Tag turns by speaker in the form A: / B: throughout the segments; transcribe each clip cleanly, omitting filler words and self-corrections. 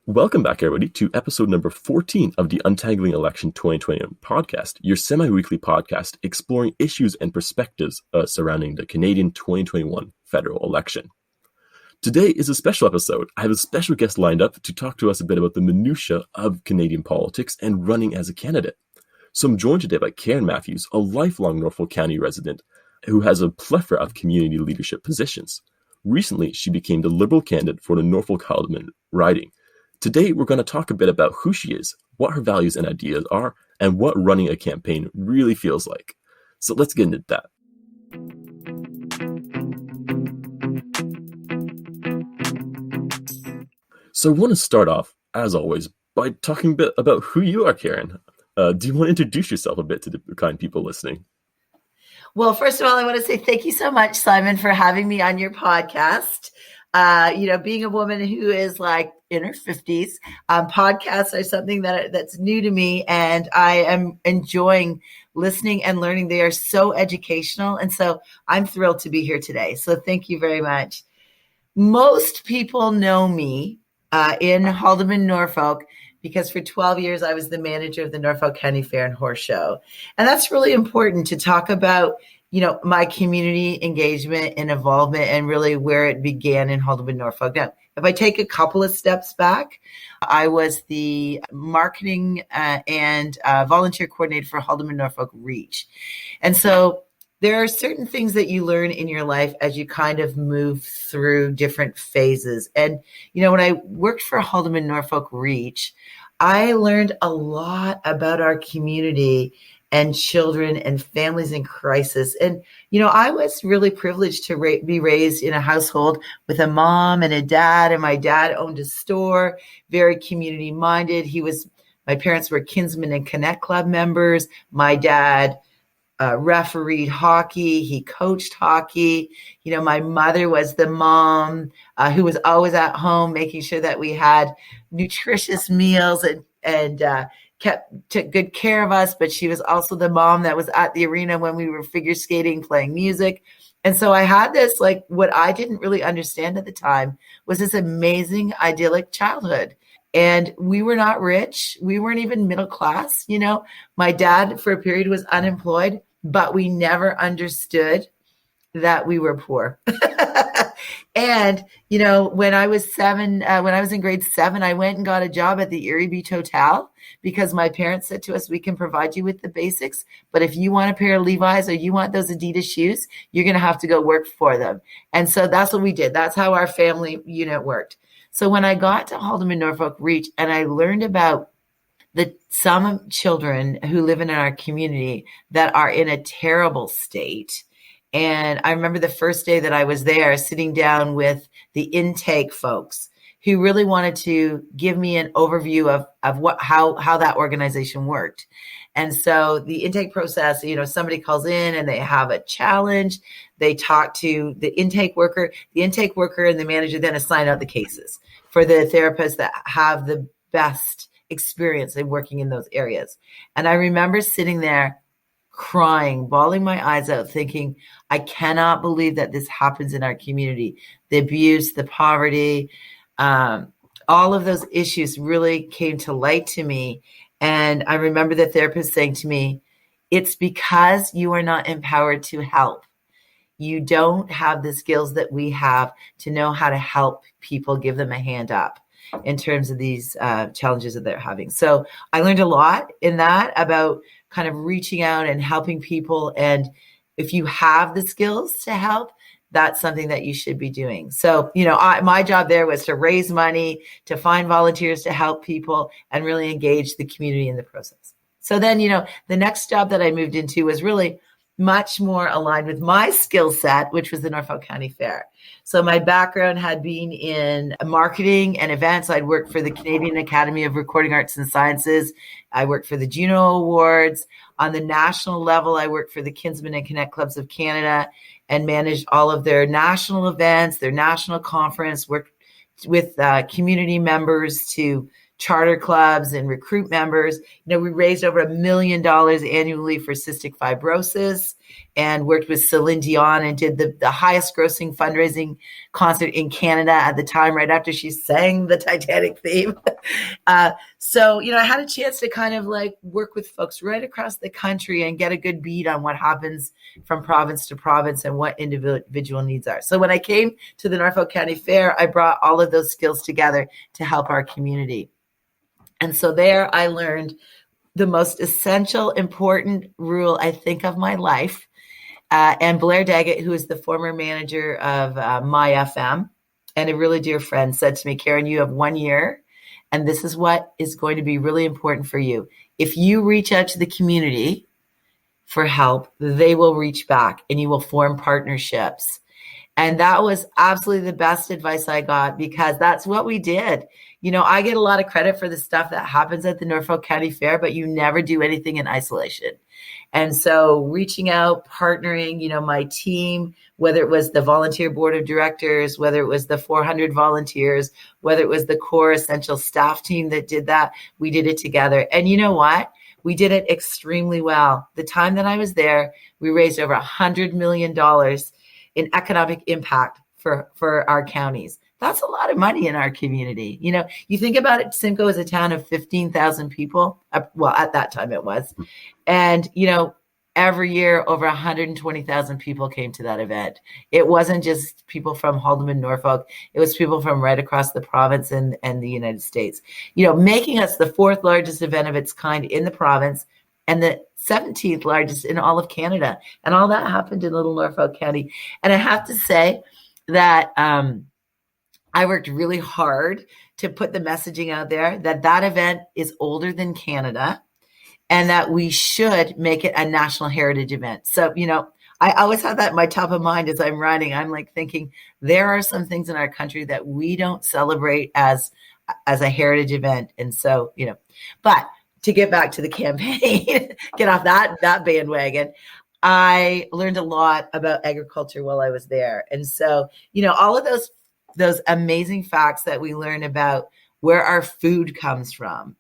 A: Welcome back, everybody, to episode number 14 of the Untangling Election 2021 podcast, your semi-weekly podcast exploring issues and perspectives surrounding the Canadian 2021 federal election. Today is a special episode. I have a special guest lined up to talk to us a bit about the minutiae of Canadian politics and running as a candidate. So I'm joined today by Karen Matthews, a lifelong Norfolk County resident who has a plethora of community leadership positions. Recently, she became the Liberal candidate for the Norfolk Haldimand riding. Today, we're going to talk a bit about who she is, what her values and ideas are, and what running a campaign really feels like. So let's get into that. So I want to start off, as always, by talking a bit about who you are, Karen. Do you want to introduce yourself a bit to the kind people listening?
B: Well, first of all, I want to say thank you so much, Simon, for having me on your podcast. Being a woman who is like in her 50s, podcasts are something that's new to me, and I am enjoying listening and learning. They are so educational, and so I'm thrilled to be here today. So thank you very much. Most people know me in Haldimand, Norfolk, because for 12 years I was the manager of the Norfolk County Fair and Horse Show. And that's really important to talk about, my community engagement and involvement and really where it began in Haldimand, Norfolk. Now, if I take a couple of steps back, I was the marketing and volunteer coordinator for Haldimand, Norfolk Reach. And so there are certain things that you learn in your life as you kind of move through different phases. And, when I worked for Haldimand, Norfolk Reach, I learned a lot about our community and children and families in crisis. And, I was really privileged to be raised in a household with a mom and a dad, and my dad owned a store, very community minded. My parents were Kinsman and Connect Club members. My dad refereed hockey. He coached hockey. My mother was the mom who was always at home, making sure that we had nutritious meals and took good care of us. But she was also the mom that was at the arena when we were figure skating, playing music. And so I had this, what I didn't really understand at the time was this amazing, idyllic childhood. And we were not rich. We weren't even middle class. My dad for a period was unemployed, but we never understood that we were poor. And, when I was in grade 7, I went and got a job at the Erie Beach Hotel because my parents said to us, we can provide you with the basics, but if you want a pair of Levi's or you want those Adidas shoes, you're going to have to go work for them. And so that's what we did. That's how our family unit worked. So when I got to Haldimand, Norfolk Reach, and I learned about some children who live in our community that are in a terrible state. And I remember the first day that I was there sitting down with the intake folks who really wanted to give me an overview of how that organization worked. And so the intake process, somebody calls in and they have a challenge. They talk to the intake worker and the manager then assign out the cases for the therapists that have the best experience in working in those areas. And I remember sitting there crying, bawling my eyes out, thinking, I cannot believe that this happens in our community. The abuse, the poverty, all of those issues really came to light to me. And I remember the therapist saying to me, it's because you are not empowered to help. You don't have the skills that we have to know how to help people, give them a hand up in terms of these challenges that they're having. So I learned a lot in that about kind of reaching out and helping people. And if you have the skills to help, that's something that you should be doing. So, my job there was to raise money, to find volunteers to help people and really engage the community in the process. So then, the next job that I moved into was really much more aligned with my skill set, which was the Norfolk County Fair. So my background had been in marketing and events. I'd worked for the Canadian Academy of Recording Arts and Sciences. I worked for the Juno Awards. On the national level, I worked for the Kinsman and Connect Clubs of Canada and managed all of their national events, their national conference, worked with community members to charter clubs and recruit members. We raised over $1 million annually for cystic fibrosis. and worked with Celine Dion and did the highest grossing fundraising concert in Canada at the time, right after she sang the Titanic theme. So, I had a chance to kind of like work with folks right across the country and get a good beat on what happens from province to province and what individual needs are. So when I came to the Norfolk County Fair, I brought all of those skills together to help our community. And so there I learned the most essential, important rule, I think, of my life. And Blair Daggett, who is the former manager of My FM and a really dear friend, said to me, Karen, you have 1 year, and this is what is going to be really important for you. If you reach out to the community for help, they will reach back and you will form partnerships. And that was absolutely the best advice I got, because that's what we did. I get a lot of credit for the stuff that happens at the Norfolk County Fair, but you never do anything in isolation. And so reaching out, partnering, my team, whether it was the volunteer board of directors, whether it was the 400 volunteers, whether it was the core essential staff team that did that, we did it together. And you know what? We did it extremely well. The time that I was there, we raised over $100 million in economic impact for our counties. That's a lot of money in our community. You think about it, Simcoe is a town of 15,000 people. Well, at that time it was. And, every year over 120,000 people came to that event. It wasn't just people from Haldimand, Norfolk. It was people from right across the province and the United States, making us the fourth largest event of its kind in the province and the 17th largest in all of Canada. And all that happened in little Norfolk County. And I have to say that I worked really hard to put the messaging out there that event is older than Canada and that we should make it a national heritage event. So, I always have that in my top of mind as I'm writing. I'm like thinking there are some things in our country that we don't celebrate as a heritage event. And so, but to get back to the campaign, get off that bandwagon, I learned a lot about agriculture while I was there. And so, all of those amazing facts that we learn about where our food comes from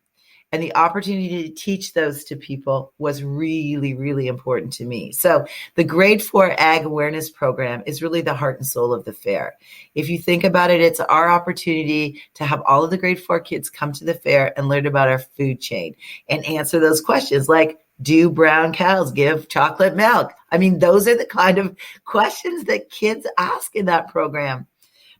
B: and the opportunity to teach those to people was really, really important to me. So the Grade 4 Ag Awareness Program is really the heart and soul of the fair. If you think about it, it's our opportunity to have all of the Grade 4 kids come to the fair and learn about our food chain and answer those questions like, do brown cows give chocolate milk? I mean, those are the kind of questions that kids ask in that program.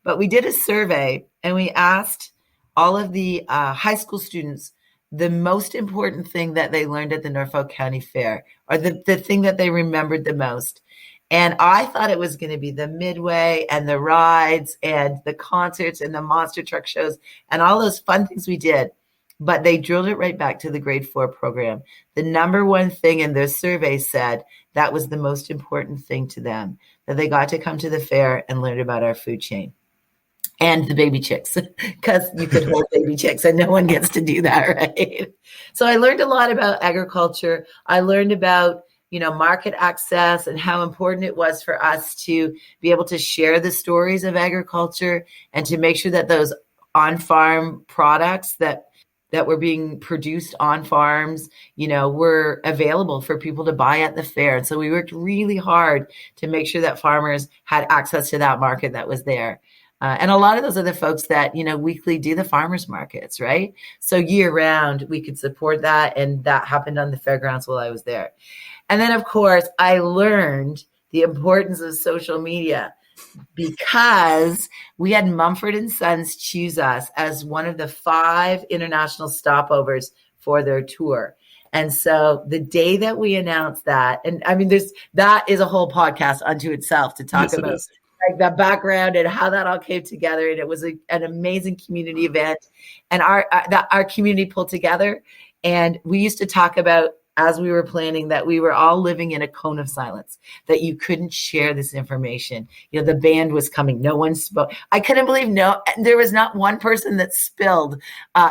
B: But we did a survey and we asked all of the high school students the most important thing that they learned at the Norfolk County Fair, or the thing that they remembered the most. And I thought it was going to be the midway and the rides and the concerts and the monster truck shows and all those fun things we did. But they drilled it right back to the Grade 4 program. The number one thing in their survey said that was the most important thing to them, that they got to come to the fair and learn about our food chain. And the baby chicks, because you could hold baby chicks and no one gets to do that, right? So I learned a lot about agriculture. I learned about, market access and how important it was for us to be able to share the stories of agriculture and to make sure that those on-farm products that were being produced on farms, were available for people to buy at the fair. And so we worked really hard to make sure that farmers had access to that market that was there. And a lot of those are the folks that, weekly do the farmers markets, right? So year round, we could support that. And that happened on the fairgrounds while I was there. And then, of course, I learned the importance of social media because we had Mumford and Sons choose us as one of the 5 international stopovers for their tour. And so the day that we announced that, and I mean, that is a whole podcast unto itself to talk about like the background and how that all came together. And it was an amazing community event, and our community pulled together. And we used to talk about, as we were planning, that we were all living in a cone of silence, that you couldn't share this information. The band was coming. No one spoke. I couldn't believe there was not one person that spilled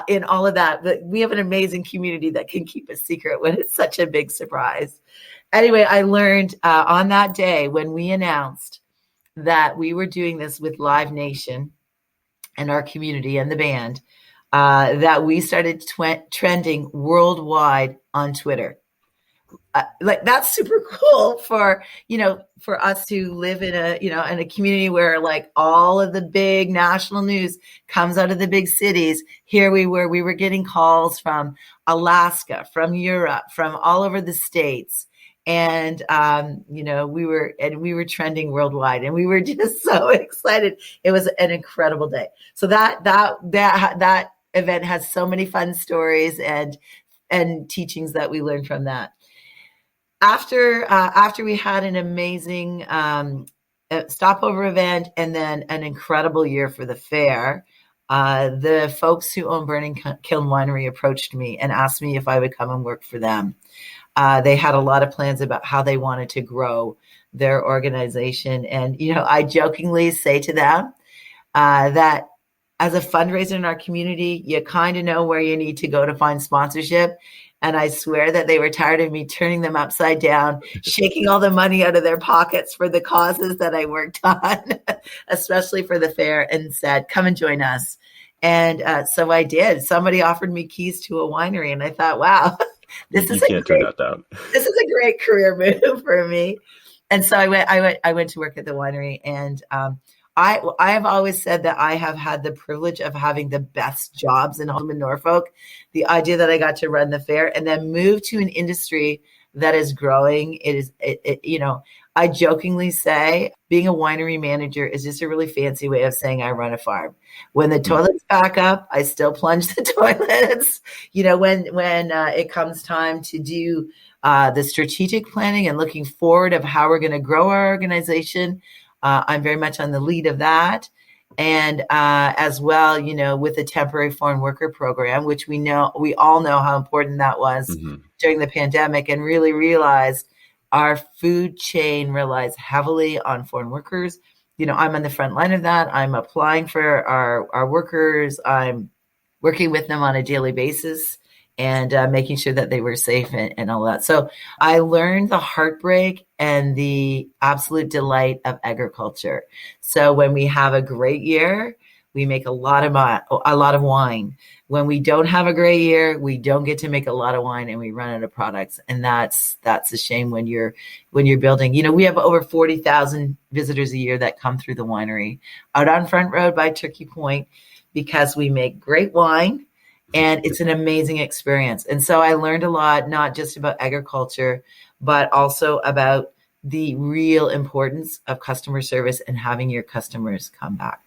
B: in all of that. But we have an amazing community that can keep a secret when it's such a big surprise. Anyway, I learned on that day when we announced that we were doing this with Live Nation and our community and the band, that we started trending worldwide on Twitter. like that's super cool for, for us to live in a community where like all of the big national news comes out of the big cities. Here we were getting calls from Alaska, from Europe, from all over the States. And, we were trending worldwide, and we were just so excited. It was an incredible day. So that event has so many fun stories and teachings that we learned from that. After we had an amazing stopover event and then an incredible year for the fair, the folks who own Burning Kiln Winery approached me and asked me if I would come and work for them. They had a lot of plans about how they wanted to grow their organization. And, I jokingly say to them that as a fundraiser in our community, you kind of know where you need to go to find sponsorship. And I swear that they were tired of me turning them upside down, shaking all the money out of their pockets for the causes that I worked on, especially for the fair, and said, come and join us. And so I did. Somebody offered me keys to a winery, and I thought, wow,
A: you can't turn that down.
B: This is a great career move for me. And so I went to work at the winery, and I have always said that I have had the privilege of having the best jobs in Haldimand, Norfolk. The idea that I got to run the fair and then move to an industry that is growing. I jokingly say being a winery manager is just a really fancy way of saying I run a farm. When the toilets back up, I still plunge the toilets. When it comes time to do the strategic planning and looking forward of how we're going to grow our organization, I'm very much on the lead of that. And as well, with the temporary foreign worker program, which we all know how important that was during the pandemic, and really realized our food chain relies heavily on foreign workers. I'm on the front line of that. I'm applying for our workers. I'm working with them on a daily basis and making sure that they were safe and all that. So I learned the heartbreak and the absolute delight of agriculture. So when we have a great year, we make a lot of wine. When we don't have a great year, we don't get to make a lot of wine, and we run out of products. And that's a shame when you're building. We have over 40,000 visitors a year that come through the winery out on Front Road by Turkey Point, because we make great wine. And it's an amazing experience. And so I learned a lot, not just about agriculture, but also about the real importance of customer service and having your customers come back.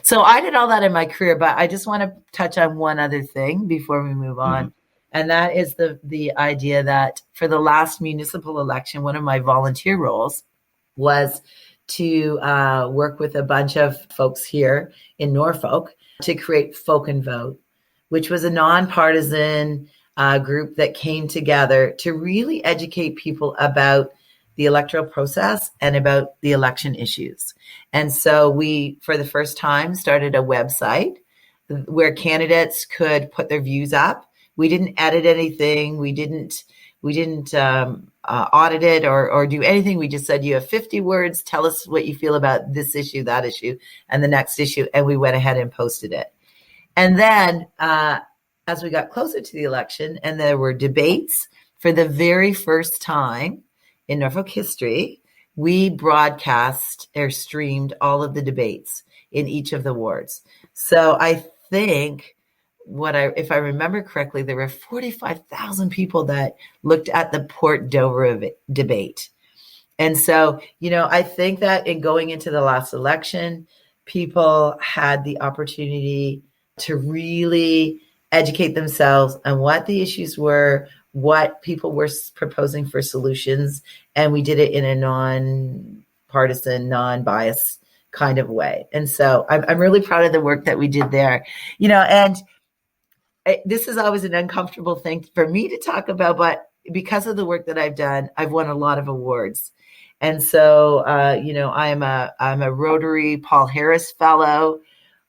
B: So I did all that in my career, but I just want to touch on one other thing before we move on. And that is the idea that for the last municipal election, one of my volunteer roles was to work with a bunch of folks here in Norfolk to create Folk and Vote, which was a nonpartisan group that came together to really educate people about the electoral process and about the election issues. And so we, for the first time, started a website where candidates could put their views up. We didn't edit anything. We didn't audit it or do anything. We just said, you have 50 words. Tell us what you feel about this issue, that issue, and the next issue. And we went ahead and posted it. And then as we got closer to the election and there were debates, for the very first time in Norfolk history, we broadcast or streamed all of the debates in each of the wards. So I think if I remember correctly, there were 45,000 people that looked at the Port Dover debate. And so, I think that in going into the last election, people had the opportunity to really educate themselves on what the issues were, what people were proposing for solutions. And we did it in a non-partisan, non-biased kind of way. And so I'm really proud of the work that we did there, and this is always an uncomfortable thing for me to talk about, but because of the work that I've done, I've won a lot of awards. And so, I'm a Rotary Paul Harris Fellow.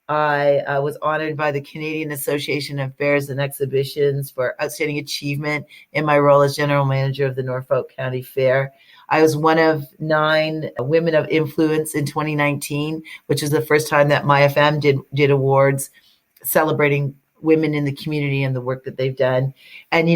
B: I was honored by the Canadian Association of Fairs and Exhibitions for outstanding achievement in my role as general manager of the Norfolk County Fair. I was one of 9 women of influence in 2019, which is the first time that MyFM did awards celebrating women in the community and the work that they've done. And,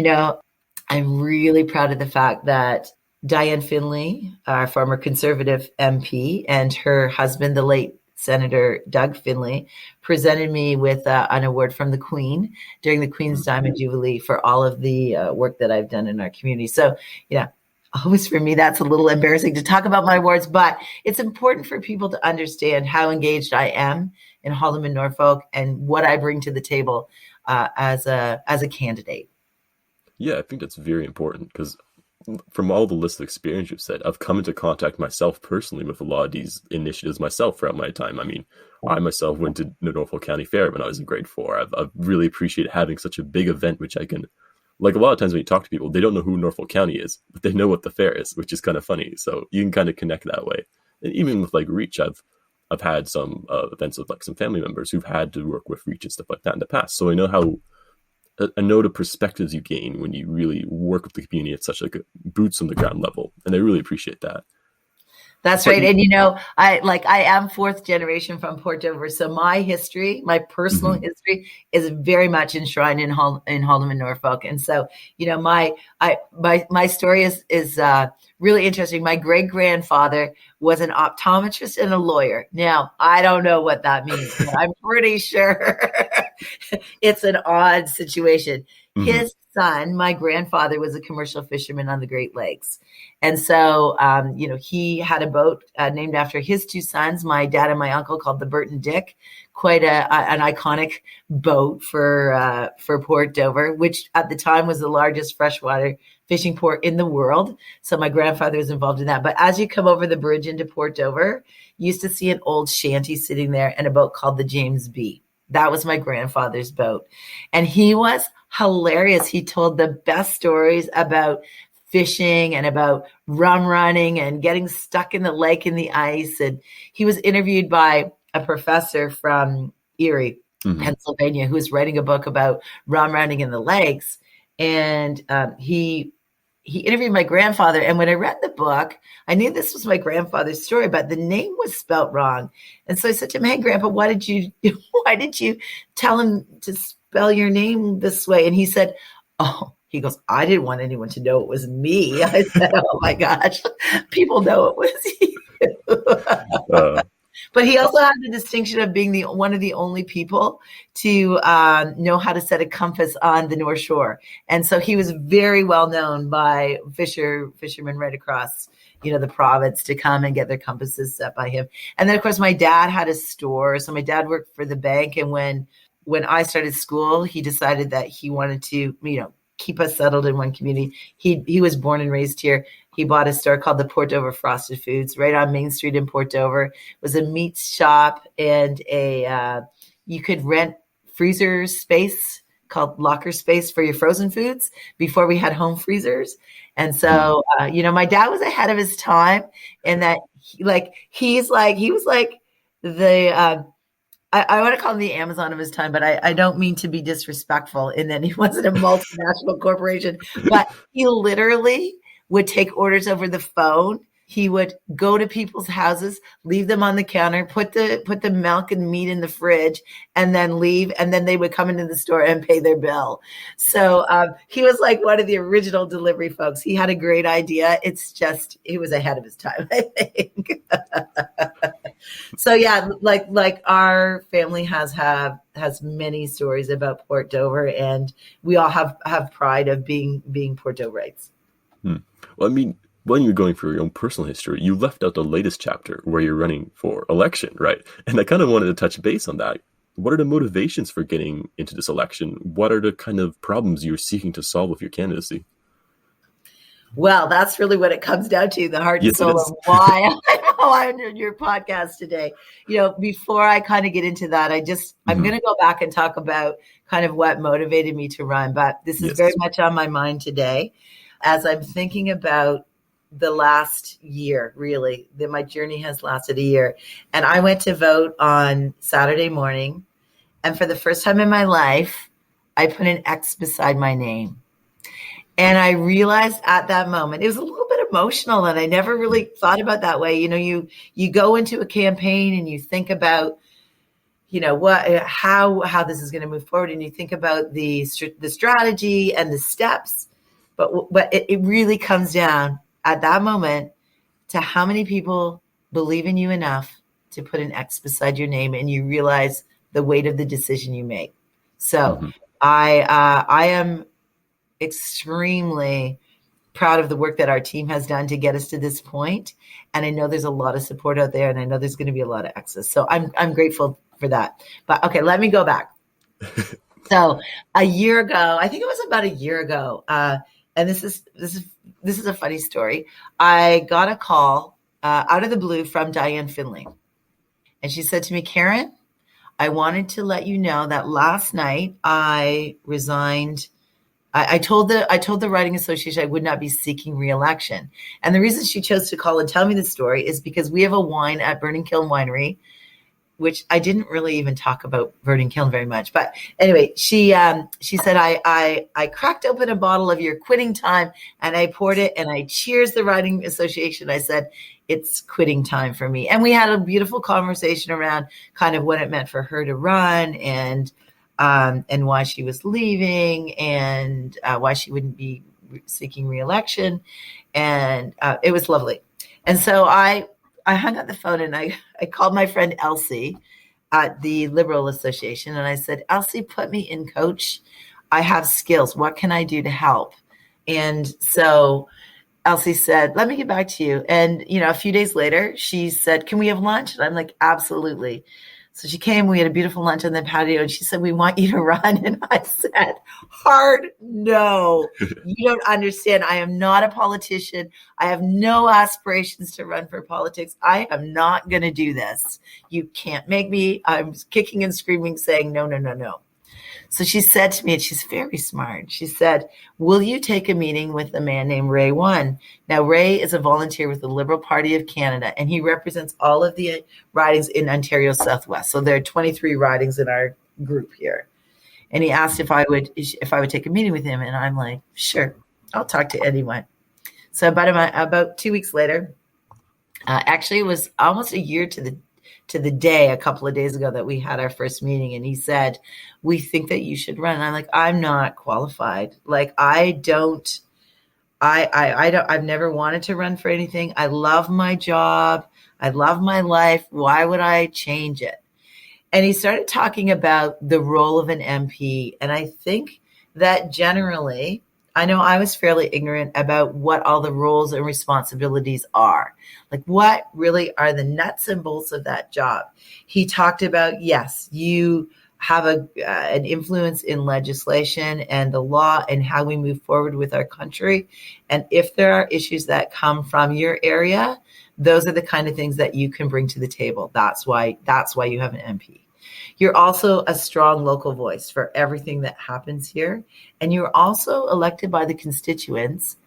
B: I'm really proud of the fact that Diane Finley, our former Conservative MP, and her husband, the late Senator Doug Finley, presented me with an award from the Queen during the Queen's Diamond Jubilee for all of the work that I've done in our community. So, always for me, that's a little embarrassing to talk about my awards, but it's important for people to understand how engaged I am in Haldimand, Norfolk, and what I bring to the table as a candidate.
A: Yeah, I think that's very important because from all the list of experience you've said, I've come into contact myself personally with a lot of these initiatives myself throughout my time. I mean, I myself went to the Norfolk County Fair when I was in grade 4. I've really appreciated having such a big event, which I can, like a lot of times when you talk to people, they don't know who Norfolk County is, but they know what the fair is, which is kind of funny. So you can kind of connect that way. And even with like Reach, I've had some events with like some family members who've had to work with Reach and stuff like that in the past. So I know the perspectives you gain when you really work with the community at such like a boots on the ground level. And I really appreciate that.
B: That's right. And I am fourth generation from Port Dover. So my history, my personal history is very much enshrined in Haldimand, Norfolk. And so, my story is really interesting. My great grandfather was an optometrist and a lawyer. Now, I don't know what that means, but I'm pretty sure it's an odd situation. His son, my grandfather, was a commercial fisherman on the Great Lakes. And so, he had a boat named after his two sons, my dad and my uncle, called the Bert and Dick, quite an iconic boat for Port Dover, which at the time was the largest freshwater fishing port in the world. So my grandfather was involved in that. But as you come over the bridge into Port Dover, you used to see an old shanty sitting there and a boat called the James B. That was my grandfather's boat. And he was hilarious. He told the best stories about fishing and about rum running and getting stuck in the lake in the ice. And he was interviewed by a professor from Erie, Pennsylvania, who was writing a book about rum running in the lakes. And he interviewed my grandfather. And when I read the book, I knew this was my grandfather's story, but the name was spelt wrong. And so I said to him, "Hey, Grandpa, why did you tell him to spell your name this way?" And he said, he goes, "I didn't want anyone to know it was me." I said, "Oh my gosh, people know it was you." But he also had the distinction of being one of the only people to know how to set a compass on the North Shore. And so he was very well known by fishermen right across, the province to come and get their compasses set by him. And then, of course, my dad had a store. So my dad worked for the bank. And when I started school, he decided that he wanted to, keep us settled in one community. He was born and raised here. He bought a store called the Port Dover Frosted Foods right on Main Street in Port Dover. It was a meat shop and you could rent freezer space called locker space for your frozen foods before we had home freezers. And so, my dad was ahead of his time in that he was like the, I want to call him the Amazon of his time, but I don't mean to be disrespectful in that he wasn't a multinational corporation, but he literally would take orders over the phone. He would go to people's houses, leave them on the counter, put the milk and meat in the fridge, and then leave. And then they would come into the store and pay their bill. So he was like one of the original delivery folks. He had a great idea. It's just he was ahead of his time, I think. So yeah, like our family has many stories about Port Dover, and we all have pride of being Port Doverites.
A: Well, I mean, when you're going through your own personal history, you left out the latest chapter where you're running for election, right? And I kind of wanted to touch base on that. What are the motivations for getting into this election? What are the kind of problems you're seeking to solve with your candidacy?
B: Well, that's really what it comes down to, the heart and soul of why I'm on your podcast today. Before I kind of get into that, I'm going to go back and talk about kind of what motivated me to run. But this is very much on my mind today as I'm thinking about the last year, really, that my journey has lasted a year. And I went to vote on Saturday morning. And for the first time in my life, I put an X beside my name. And I realized at that moment, it was a little bit emotional, and I never really thought about that way. You go into a campaign and you think about, how this is going to move forward, and you think about the strategy and the steps. But it really comes down at that moment to how many people believe in you enough to put an X beside your name, and you realize the weight of the decision you make. So I am extremely proud of the work that our team has done to get us to this point. And I know there's a lot of support out there, and I know there's going to be a lot of X's. So I'm grateful for that. But okay, let me go back. So a year ago, I think it was about a year ago, and this is a funny story. I got a call out of the blue from Diane Finley, and she said to me, Karen, I wanted to let you know that last night I resigned. I told the Writing Association I would not be seeking re-election. And the reason she chose to call and tell me the story is because we have a wine at Burning Kiln Winery, which I didn't really even talk about Burning Kiln very much. But anyway, she said, I cracked open a bottle of your quitting time and I poured it and I cheers the Writing Association. I said, it's quitting time for me. And we had a beautiful conversation around kind of what it meant for her to run and why she was leaving and why she wouldn't be seeking re-election. And it was lovely. And so I hung up the phone and I called my friend Elsie at the Liberal Association. And I said, Elsie, put me in, coach. I have skills. What can I do to help? And so Elsie said, let me get back to you. And, a few days later, she said, can we have lunch? And I'm like, absolutely. So she came, we had a beautiful lunch on the patio, and she said, we want you to run. And I said, hard no. You don't understand. I am not a politician. I have no aspirations to run for politics. I am not going to do this. You can't make me. I'm kicking and screaming, saying, no, no, no, no. So she said to me, and she's very smart, she said, will you take a meeting with a man named Ray One? Now, Ray is a volunteer with the Liberal Party of Canada, and he represents all of the ridings in Ontario Southwest. So there are 23 ridings in our group here. And he asked if I would take a meeting with him. And I'm like, sure, I'll talk to anyone. So about 2 weeks later, actually it was almost a year to the day, a couple of days ago, that we had our first meeting, and he said, we think that you should run. And I'm like, I'm not qualified. Like, I've never wanted to run for anything. I love my job. I love my life. Why would I change it? And he started talking about the role of an MP. And I think that generally, I know I was fairly ignorant about what all the roles and responsibilities are. Like, what really are the nuts and bolts of that job? He talked about, yes, you have an influence in legislation and the law and how we move forward with our country. And if there are issues that come from your area, those are the kind of things that you can bring to the table. That's why you have an MP. You're also a strong local voice for everything that happens here. And you're also elected by the constituents.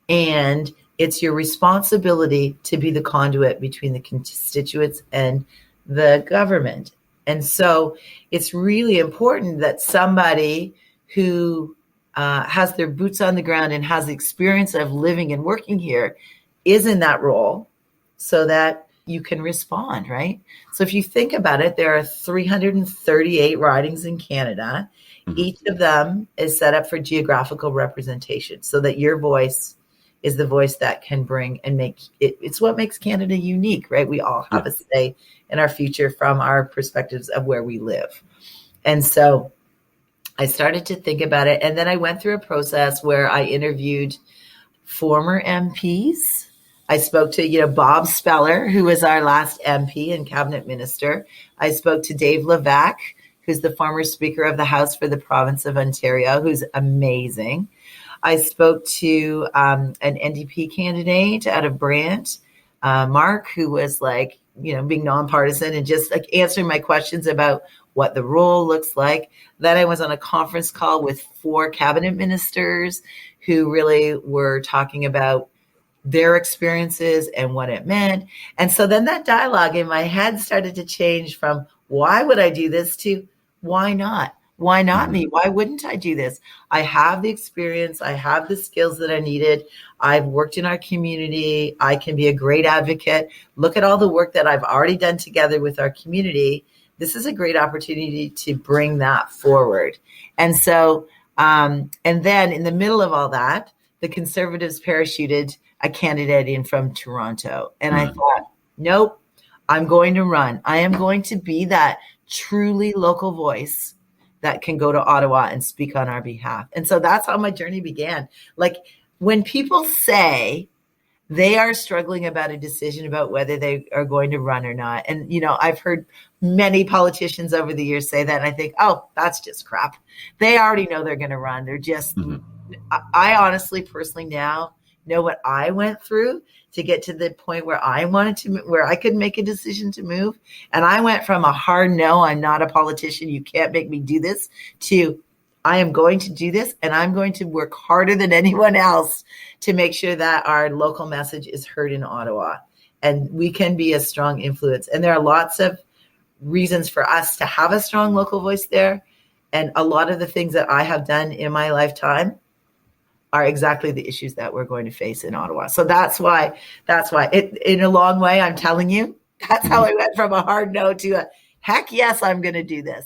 B: And it's your responsibility to be the conduit between the constituents and the government. And so it's really important that somebody who has their boots on the ground and has the experience of living and working here is in that role so that you can respond, right? So if you think about it, there are 338 ridings in Canada. Mm-hmm. Each of them is set up for geographical representation so that your voice is the voice that can bring and make it. It's what makes Canada unique, right? We all have a say in our future from our perspectives of where we live. And so I started to think about it. And then I went through a process where I interviewed former MPs. I spoke to, Bob Speller, who was our last MP and cabinet minister. I spoke to Dave Levac, who's the former Speaker of the House for the province of Ontario, who's amazing. I spoke to an NDP candidate out of Brant, Mark, who was being nonpartisan and just answering my questions about what the role looks like. Then I was on a conference call with 4 cabinet ministers who really were talking about their experiences and what it meant. And so then that dialogue in my head started to change from why would I do this to why not? Why not me? Why wouldn't I do this? I have the experience. I have the skills that I needed. I've worked in our community. I can be a great advocate. Look at all the work that I've already done together with our community. This is a great opportunity to bring that forward. And so, and then in the middle of all that, the Conservatives parachuted a candidate in from Toronto. And I thought, nope, I'm going to run. I am going to be that truly local voice that can go to Ottawa and speak on our behalf. And so that's how my journey began. Like when people say they are struggling about a decision about whether they are going to run or not. And, I've heard many politicians over the years say that. And I think, oh, that's just crap. They already know they're going to run. They're just, I honestly, personally now know what I went through to get to the point where where I could make a decision to move. And I went from a hard no, I'm not a politician, you can't make me do this, to I am going to do this, and I'm going to work harder than anyone else to make sure that our local message is heard in Ottawa and we can be a strong influence. And there are lots of reasons for us to have a strong local voice there. And a lot of the things that I have done in my lifetime are exactly the issues that we're going to face in Ottawa. So that's why in a long way, I'm telling you, that's how I went from a hard no to a heck yes, I'm going to do this.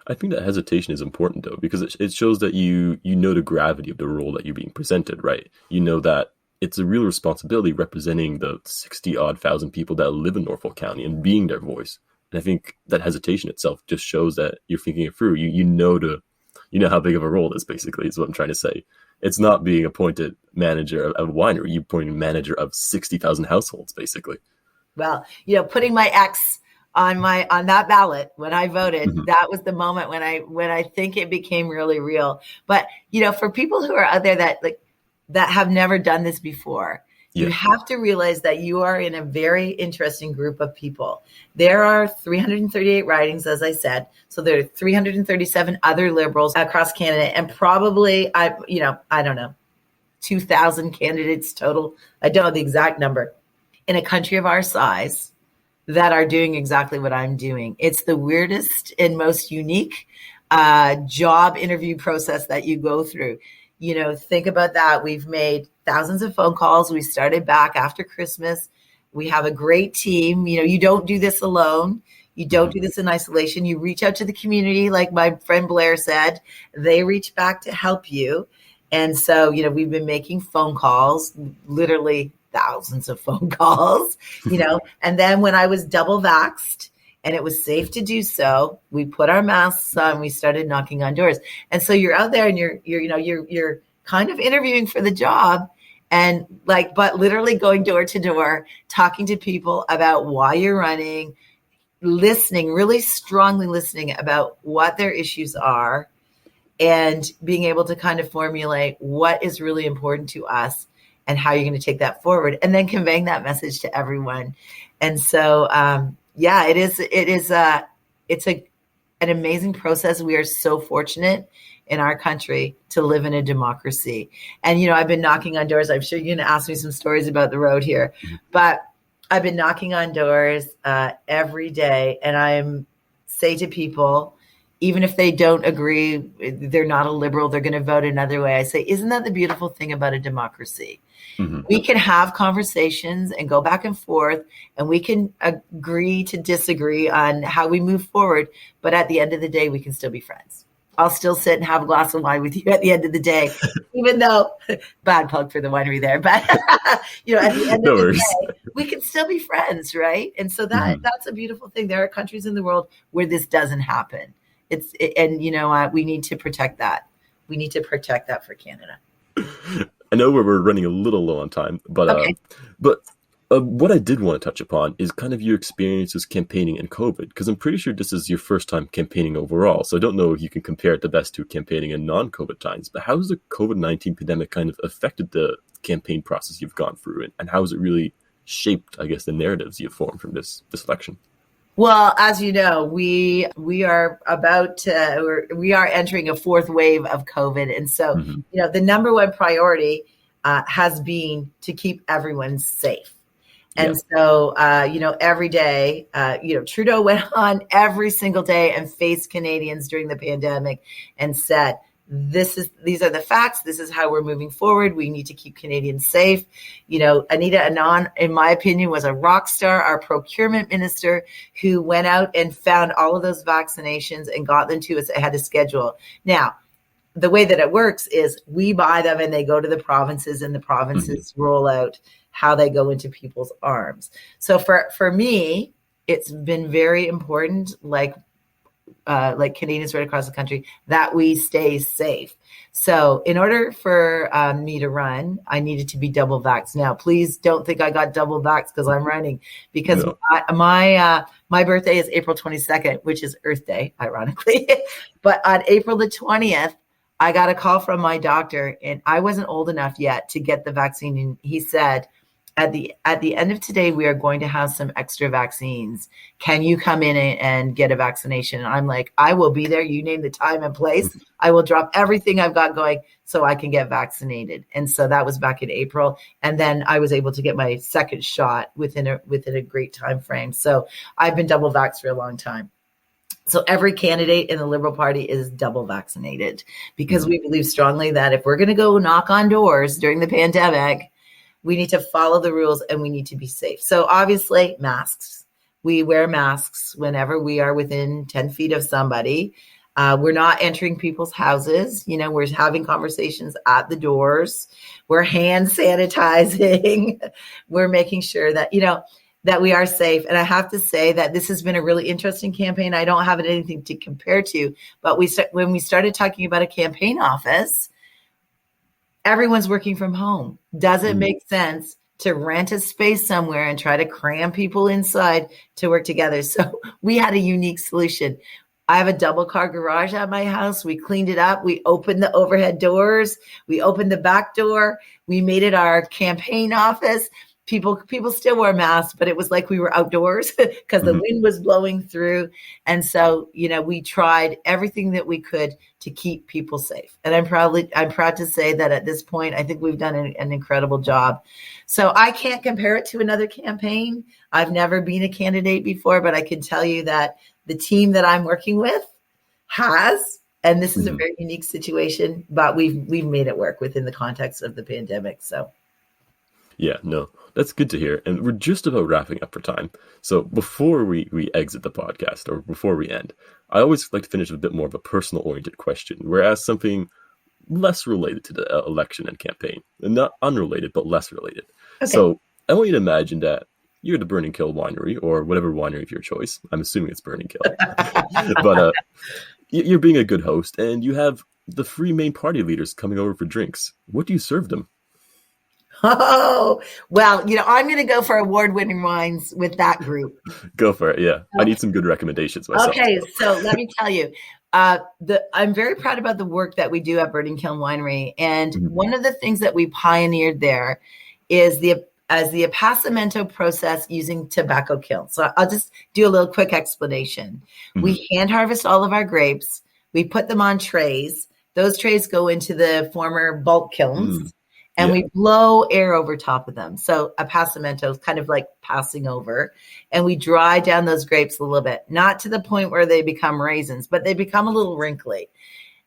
A: I think that hesitation is important, though, because it shows that you know the gravity of the role that you're being presented, right? You know that it's a real responsibility representing the 60-odd thousand people that live in Norfolk County and being their voice. And I think that hesitation itself just shows that you're thinking it through. You know how big of a role it is, basically, is what I'm trying to say. It's not being appointed manager of a winery. You're appointed manager of 60,000 households, basically.
B: Well, putting my ex on that ballot when I voted, that was the moment when I think it became really real. But, for people who are out there that have never done this before, you have to realize that you are in a very interesting group of people. There are 338 ridings, as I said. So there are 337 other Liberals across Canada, and probably, I don't know, 2,000 candidates total. I don't know the exact number in a country of our size that are doing exactly what I'm doing. It's the weirdest and most unique job interview process that you go through. Think about that. We've made thousands of phone calls. We started back after Christmas. We have a great team. You don't do this alone. You don't do this in isolation. You reach out to the community, like my friend Blair said. They reach back to help you. And so, we've been making phone calls, literally thousands of phone calls, and then when I was double vaxxed and it was safe to do so, we put our masks on, we started knocking on doors. And so you're out there and you're kind of interviewing for the job and but literally going door to door, talking to people about why you're running, listening, really strongly listening about what their issues are and being able to kind of formulate what is really important to us and how you're going to take that forward, and then conveying that message to everyone. And so, it's an amazing process. We are so fortunate in our country to live in a democracy. And, I've been knocking on doors. I'm sure you're going to ask me some stories about the road here, but I've been knocking on doors every day. And I say to people, even if they don't agree, they're not a Liberal, they're going to vote another way. I say, isn't that the beautiful thing about a democracy? We can have conversations and go back and forth, and we can agree to disagree on how we move forward. But at the end of the day, we can still be friends. I'll still sit and have a glass of wine with you at the end of the day, even though bad plug for the winery there. But, at the end of the day, we can still be friends, right? And so that's a beautiful thing. There are countries in the world where this doesn't happen. We need to protect that. We need to protect that for Canada.
A: I know we're running a little low on time, but
B: okay.
A: What I did want to touch upon is kind of your experiences campaigning in COVID, because I'm pretty sure this is your first time campaigning overall. So I don't know if you can compare it the best to campaigning in non-COVID times, but how has the COVID-19 pandemic kind of affected the campaign process you've gone through, and how has it really shaped, I guess, the narratives you've formed from this election?
B: Well, as you know, we are we are entering a fourth wave of COVID. And so, the number one priority has been to keep everyone safe. And so, every day, Trudeau went on every single day and faced Canadians during the pandemic and said, these are the facts. This is how we're moving forward. We need to keep Canadians safe. Anita Anand, in my opinion, was a rock star, our procurement minister, who went out and found all of those vaccinations and got them to us ahead of schedule. Now, the way that it works is we buy them and they go to the provinces, and the provinces roll out how they go into people's arms. So for me, it's been very important, like Canadians right across the country, that we stay safe. So in order for me to run, I needed to be double vaxxed. Now, please don't think I got double vaxxed because I'm running, because
A: No.
B: my birthday is April 22nd, which is Earth Day, ironically. But on April the 20th, I got a call from my doctor, and I wasn't old enough yet to get the vaccine. And he said, at the end of today, we are going to have some extra vaccines. Can you come in and get a vaccination? And I'm like, I will be there. You name the time and place. I will drop everything I've got going so I can get vaccinated. And so that was back in April. And then I was able to get my second shot within a great time frame. So I've been double vaxxed for a long time. So every candidate in the Liberal Party is double vaccinated, because we believe strongly that if we're going to go knock on doors during the pandemic, we need to follow the rules and we need to be safe. So obviously, masks. We wear masks whenever we are within 10 feet of somebody. We're not entering people's houses. We're having conversations at the doors. We're hand sanitizing. We're making sure that, that we are safe. And I have to say that this has been a really interesting campaign. I don't have anything to compare to, but when we started talking about a campaign office, everyone's working from home. Does it make sense to rent a space somewhere and try to cram people inside to work together? So we had a unique solution. I have a double car garage at my house. We cleaned it up. We opened the overhead doors. We opened the back door. We made it our campaign office. People still wore masks, but it was like we were outdoors because the wind was blowing through. And so, we tried everything that we could to keep people safe. And I'm proud to say that at this point, I think we've done an incredible job. So I can't compare it to another campaign. I've never been a candidate before, but I can tell you that the team that I'm working with has, and this is a very unique situation, but we've made it work within the context of the pandemic. So.
A: Yeah, no, that's good to hear. And we're just about wrapping up for time. So before we exit the podcast, or before we end, I always like to finish with a bit more of a personal oriented question, whereas something less related to the election and campaign, and not unrelated, but less related. Okay. So I want you to imagine that you're at the Burning Kill winery, or whatever winery of your choice. I'm assuming it's Burning Kill. But you're being a good host, and you have the three main party leaders coming over for drinks. What do you serve them?
B: Oh, well, I'm going to go for award-winning wines with that group.
A: Go for it. Yeah. I need some good recommendations myself.
B: Okay. So let me tell you, I'm very proud about the work that we do at Burning Kiln Winery. And one of the things that we pioneered there is the appassimento process using tobacco kilns. So I'll just do a little quick explanation. We hand harvest all of our grapes. We put them on trays. Those trays go into the former bulk kilns. And we blow air over top of them. So appassimento is kind of like passing over. And we dry down those grapes a little bit, not to the point where they become raisins, but they become a little wrinkly.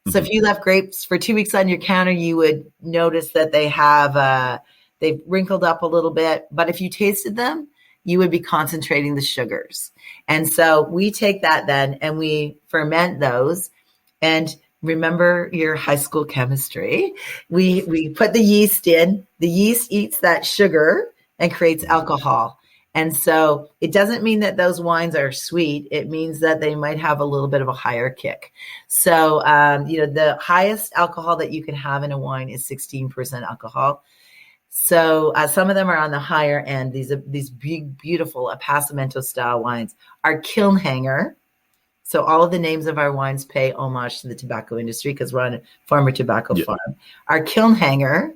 B: So if you left grapes for 2 weeks on your counter, you would notice that they've wrinkled up a little bit. But if you tasted them, you would be concentrating the sugars. And so we take that then and we ferment those. And remember your high school chemistry. We put the yeast in. The yeast eats that sugar and creates alcohol. And so it doesn't mean that those wines are sweet. It means that they might have a little bit of a higher kick. So, the highest alcohol that you can have in a wine is 16% alcohol. So some of them are on the higher end. These big, beautiful appassimento style wines. Our kiln hanger. So all of the names of our wines pay homage to the tobacco industry because we're on a farmer tobacco farm. Our kiln hanger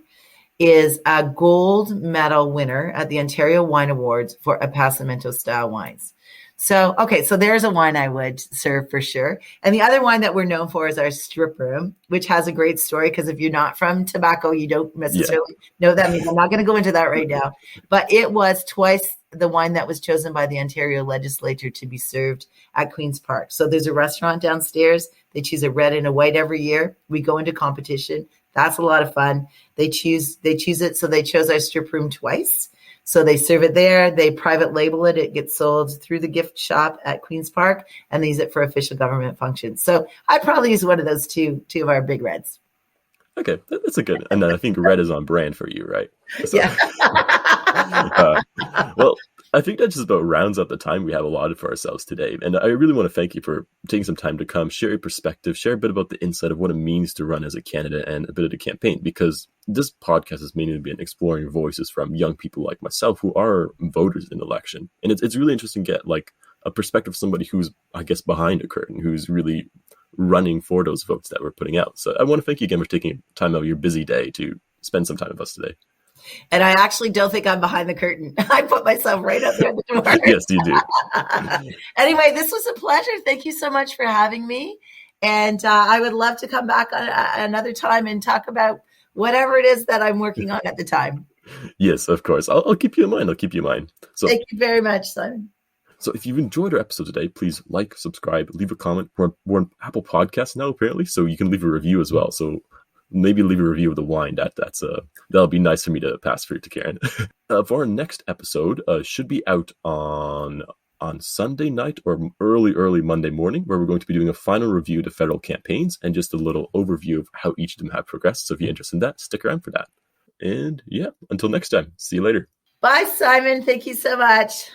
B: is a gold medal winner at the Ontario Wine Awards for appassimento style wines. So there's a wine I would serve for sure. And the other wine that we're known for is our strip room, which has a great story because if you're not from tobacco, you don't necessarily know what that means. I'm not going to go into that right now. But it was twice the wine that was chosen by the Ontario legislature to be served at Queen's Park. So there's a restaurant downstairs. They choose a red and a white every year. We go into competition. That's a lot of fun. They choose it. So they chose our strip room twice. So they serve it there. They private label it. It gets sold through the gift shop at Queen's Park, and they use it for official government functions. So I'd probably use one of those two of our big reds.
A: Okay, that's a good. And I think red is on brand for you, right? So,
B: Yeah.
A: Well, I think that just about rounds up the time we have allotted for ourselves today. And I really want to thank you for taking some time to come, share your perspective, share a bit about the insight of what it means to run as a candidate and a bit of the campaign, because this podcast has mainly been exploring voices from young people like myself who are voters in the election. And it's really interesting to get like a perspective of somebody who's, I guess, behind a curtain, who's really running for those votes that we're putting out. So I want to thank you again for taking time out of your busy day to spend some time with us today.
B: And I actually don't think I'm behind the curtain. I put myself right up there at the door.
A: Yes, you do.
B: Anyway, this was a pleasure. Thank you so much for having me. And I would love to come back another time and talk about whatever it is that I'm working on at the time.
A: Yes, of course. I'll keep you in mind. So,
B: thank you very much, Simon.
A: So if you've enjoyed our episode today, please like, subscribe, leave a comment. We're on Apple Podcasts now, apparently, so you can leave a review as well. So maybe leave a review of the wine. That'll be nice for me to pass through to Karen. For our next episode, should be out on Sunday night or early Monday morning, where we're going to be doing a final review of the federal campaigns and just a little overview of how each of them have progressed. So if you're interested in that, stick around for that. And yeah, until next time, see you later.
B: Bye, Simon. Thank you so much.